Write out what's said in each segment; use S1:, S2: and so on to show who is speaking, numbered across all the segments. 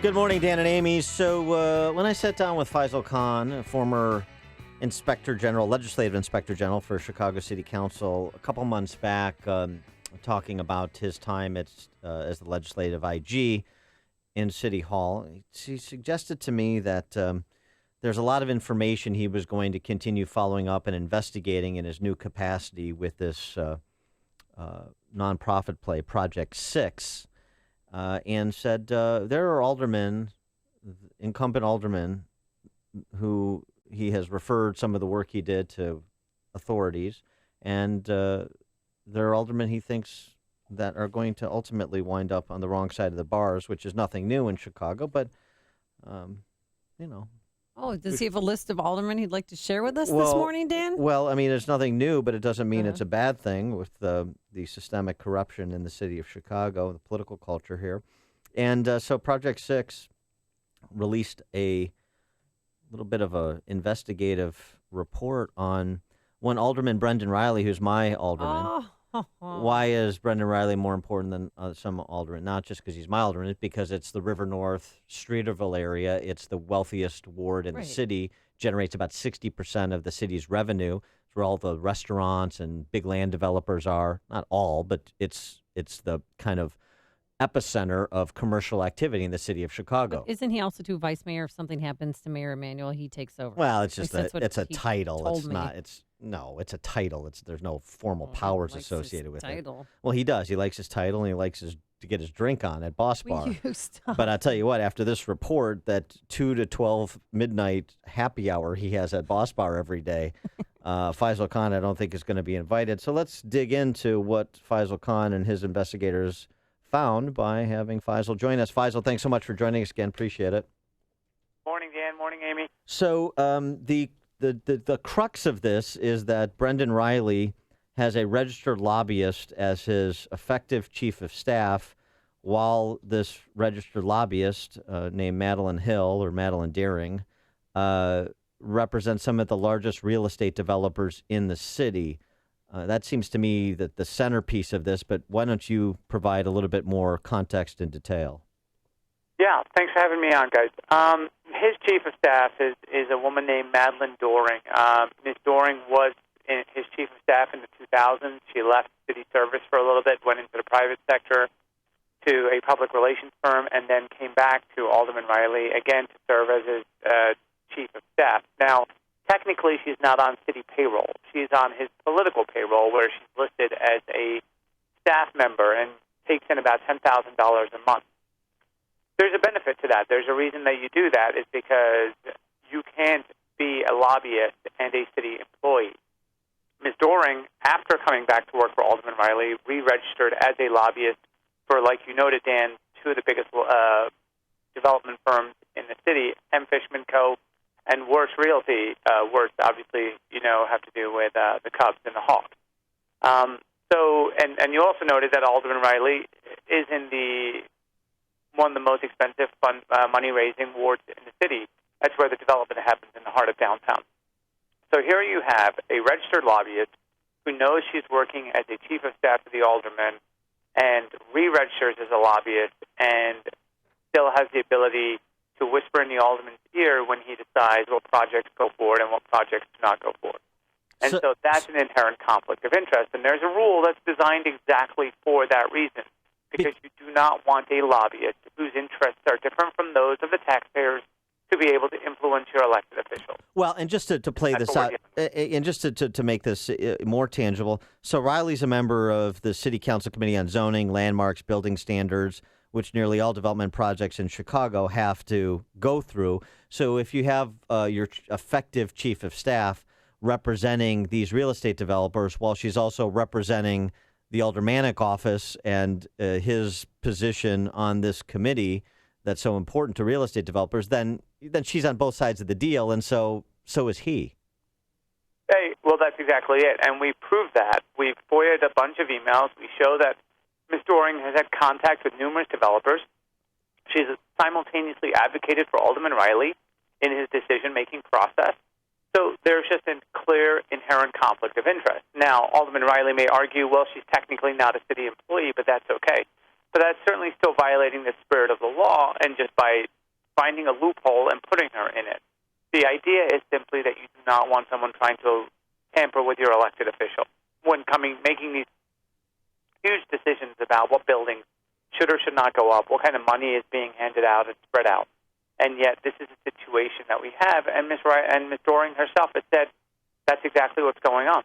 S1: Good morning, Dan and Amy. So when I sat down with Faisal Kahn, a former legislative inspector general for Chicago City Council, a couple months back, talking about his time as the legislative IG in City Hall, he suggested to me that there's a lot of information he was going to continue following up and investigating in his new capacity with this nonprofit play, Project 6. And said there are incumbent aldermen, who he has referred some of the work he did to authorities, and there are aldermen he thinks that are going to ultimately wind up on the wrong side of the bars, which is nothing new in Chicago, but,
S2: Oh, does he have a list of aldermen he'd like to share with us this morning, Dan?
S1: Well, I mean, it's nothing new, but it doesn't mean it's a bad thing with the systemic corruption in the city of Chicago, the political culture here. And so Project 6 released a little bit of an investigative report on one alderman, Brendan Riley, who's my alderman. Why is Brendan Riley more important than some aldermen? Not just because he's my alderman, it's because it's the River North, Streeterville area. It's the wealthiest ward in the city, generates about 60% of the city's revenue. It's where all the restaurants and big land developers are. Not all, but it's the kind of epicenter of commercial activity in the city of Chicago.
S2: But isn't he also too vice mayor? If something happens to Mayor Emanuel, he takes over.
S1: Well, it's just it's a title.
S2: Told
S1: it's
S2: me.
S1: not. It's a title. There's no formal powers associated with
S2: title.
S1: it. Well, he does. He likes his title, and he likes to get his drink on at Boss Bar.
S2: Stop.
S1: But I'll tell you what, after this report, that 2 to 12 midnight happy hour he has at Boss Bar every day, Faisal Kahn, I don't think, is going to be invited. So let's dig into what Faisal Kahn and his investigators found by having Faisal join us. Faisal, thanks so much for joining us again. Appreciate it.
S3: Morning, Dan. Morning, Amy.
S1: So the crux of this is that Brendan Riley has a registered lobbyist as his effective chief of staff, while this registered lobbyist named Madeline Hill or Madeline Deering represents some of the largest real estate developers in the city. That seems to me that the centerpiece of this, but why don't you provide a little bit more context and detail?
S3: Yeah, thanks for having me on, guys. His chief of staff is a woman named Madeline Doring. Ms. Doring was his chief of staff in the 2000s. She left city service for a little bit, went into the private sector to a public relations firm, and then came back to Alderman Riley again to serve as his chief of staff. Now, technically, she's not on city payroll. She's on his political payroll, where she's listed as a staff member and takes in about $10,000 a month. There's a benefit to that. There's a reason that you do that is because you can't be a lobbyist and a city employee. Ms. Doring, after coming back to work for Alderman Riley, re-registered as a lobbyist for, like you noted, Dan, two of the biggest development firms in the city, M. Fishman Co. and Wirtz Realty. Wirtz, obviously, have to do with the Cubs and the Hawks. And you also noted that Alderman Riley is in one of the most expensive money-raising wards in the city. That's where the development happens, in the heart of downtown. So here you have a registered lobbyist who knows she's working as a chief of staff to the alderman and re-registers as a lobbyist and still has the ability to whisper in the alderman's ear when he decides what projects go forward and what projects do not go forward. And so that's an inherent conflict of interest. And there's a rule that's designed exactly for that reason, because you do not want a lobbyist whose interests are different from those of the taxpayers to be able to influence your elected officials.
S1: Well, and just to play this out, and just to make this more tangible, so Riley's a member of the City Council Committee on Zoning, Landmarks, Building Standards, which nearly all development projects in Chicago have to go through. So if you have your effective chief of staff representing these real estate developers, while she's also representing the aldermanic office and his position on this committee that's so important to real estate developers, then she's on both sides of the deal, and so is he.
S3: Hey, well, that's exactly it, and we proved that. We've FOIA'd a bunch of emails. We show that Ms. Doring has had contact with numerous developers. She's simultaneously advocated for Alderman Riley in his decision-making process. So there's just a clear inherent conflict of interest. Now, Alderman Riley may argue, well, she's technically not a city employee, but that's okay. But that's certainly still violating the spirit of the law. law and just by finding a loophole and putting her in it. The idea is simply that you do not want someone trying to tamper with your elected official when making these huge decisions about what buildings should or should not go up, what kind of money is being handed out and spread out. And yet this is a situation that we have, and Ms. Doring herself has said that's exactly what's going on.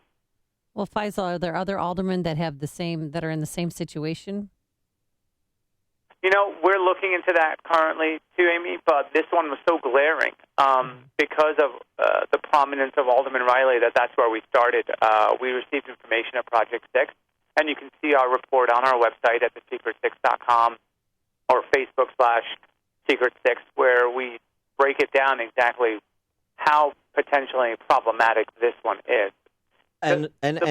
S2: Well, Faisal, are there other aldermen that are in the same situation?
S3: We're looking into that currently too, Amy, but this one was so glaring because of the prominence of Alderman Riley that's where we started. We received information at Project 6, and you can see our report on our website at thesecret6.com or Facebook/Secret6, where we break it down exactly how potentially problematic this one is. The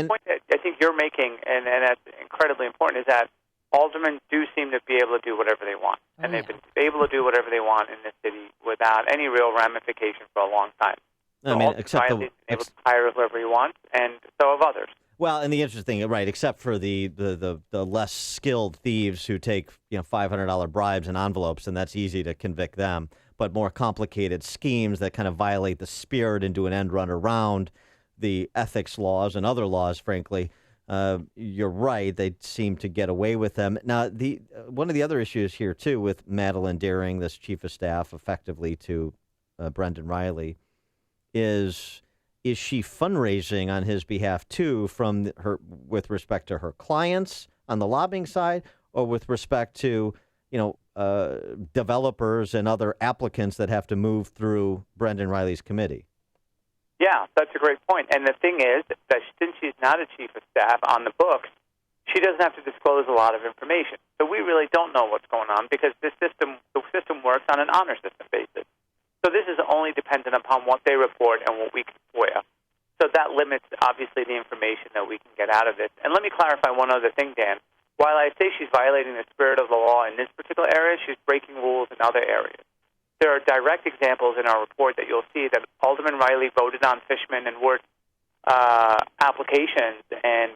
S3: point that I think you're making, and that's incredibly important, is that aldermen do seem to be able to do whatever they want. And they've been able to do whatever they want in this city without any real ramification for a long time.
S1: Except
S3: Riley's been able to hire whoever he wants, and so have others.
S1: Well, and the interesting thing, right, except for the less skilled thieves who take $500 bribes in envelopes, and that's easy to convict them, but more complicated schemes that kind of violate the spirit and do an end run around the ethics laws and other laws, frankly. You're right; they seem to get away with them. Now, one of the other issues here too with Madeline Doring, this chief of staff, effectively to Brendan Riley, is she fundraising on his behalf too, with respect to her clients on the lobbying side, or with respect to developers and other applicants that have to move through Brendan Riley's committee?
S3: Yeah, that's a great point. And the thing is that since she's not a chief of staff on the books, she doesn't have to disclose a lot of information. So we really don't know what's going on because the system works on an honor system basis. So this is only dependent upon what they report and what we can FOIA. So that limits, obviously, the information that we can get out of it. And let me clarify one other thing, Dan. While I say she's violating the spirit of the law in this particular area, she's breaking rules in other areas. There are direct examples in our report that you'll see that Alderman Riley voted on Fishman and Wirt's applications and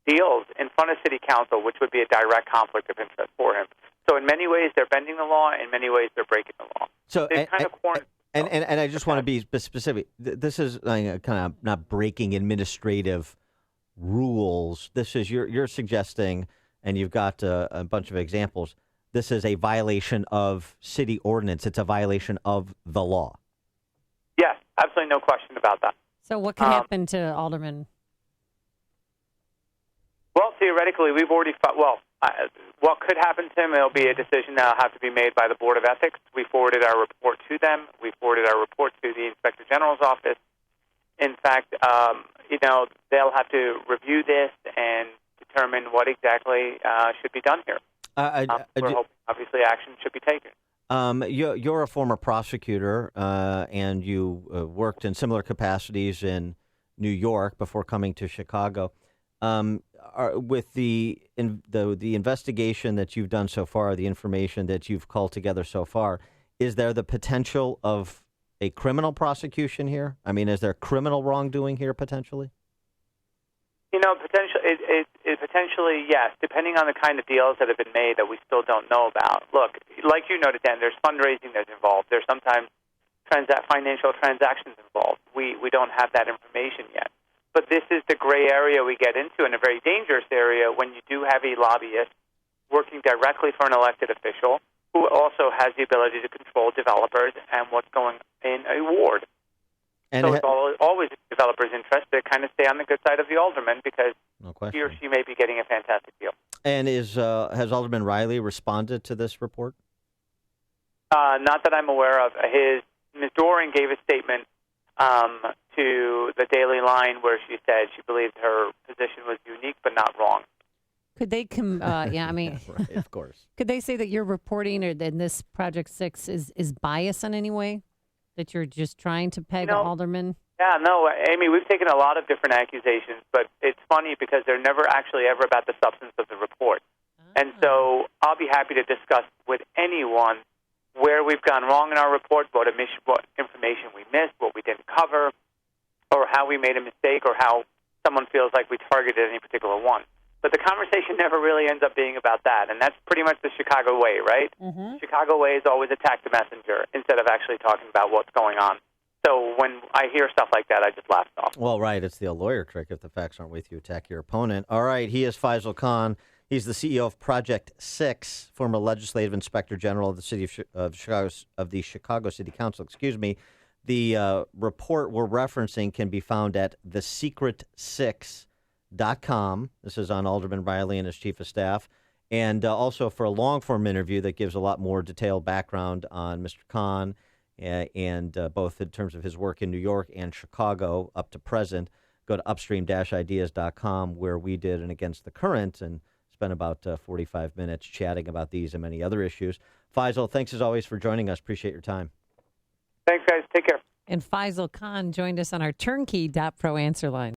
S3: deals in front of City Council, which would be a direct conflict of interest for him. So in many ways, they're bending the law. In many ways, they're breaking the law.
S1: So and I just want to be specific. This is kind of not breaking administrative rules. This is you're suggesting, and you've got a bunch of examples. This is a violation of city ordinance. It's a violation of the law.
S3: Yes, absolutely no question about that.
S2: So what can happen to Alderman?
S3: Well, theoretically, we've already what could happen to him, it'll be a decision that will have to be made by the Board of Ethics. We forwarded our report to them. We forwarded our report to the Inspector General's office. In fact, they'll have to review this and determine what exactly should be done here. We're hoping, obviously, action should be taken.
S1: You're a former prosecutor, and you worked in similar capacities in New York before coming to Chicago. With the investigation that you've done so far, the information that you've called together so far, is there the potential of a criminal prosecution here? I mean, is there criminal wrongdoing here potentially?
S3: Potentially, yes, depending on the kind of deals that have been made that we still don't know about. Look, like you noted, Dan, there's fundraising that's involved. There's sometimes financial transactions involved. We don't have that information yet. But this is the gray area we get into, and a very dangerous area when you do have a lobbyist working directly for an elected official who also has the ability to control developers and what's going in a ward. And so it's always in developers' interest to kind of stay on the good side of the alderman because he or she may be getting a fantastic deal. And
S1: has Alderman Riley responded to this report?
S3: Not that I'm aware of. Ms. Doring gave a statement to the Daily Line where she said she believed her position was unique but not wrong.
S2: Could they
S1: right, of course.
S2: Could they say that your reporting or that this Project 6 is biased in any way? That you're just trying to peg alderman?
S3: Yeah, no, Amy, we've taken a lot of different accusations, but it's funny because they're never actually ever about the substance of the report. And so I'll be happy to discuss with anyone where we've gone wrong in our report, what information we missed, what we didn't cover, or how we made a mistake, or how someone feels like we targeted any particular one. But the conversation never really ends up being about that, and that's pretty much the Chicago way, right?
S2: Mm-hmm.
S3: Chicago way is always attack the messenger instead of actually talking about what's going on. So when I hear stuff like that, I just laugh it off.
S1: Well, right. It's the lawyer trick. If the facts aren't with you, attack your opponent. All right. He is Faisal Kahn. He's the CEO of Project 6, former legislative inspector general of the city of Chicago, of the Chicago City Council. Excuse me. The report we're referencing can be found at thesecret6.com. This is on Alderman Riley and his chief of staff. And also for a long-form interview that gives a lot more detailed background on Mr. Kahn, and both in terms of his work in New York and Chicago up to present, go to upstream-ideas.com, where we did an Against the Current and spent about 45 minutes chatting about these and many other issues. Faisal, thanks as always for joining us. Appreciate your time.
S3: Thanks, guys. Take care.
S2: And Faisal Kahn joined us on our turnkey.pro answer line.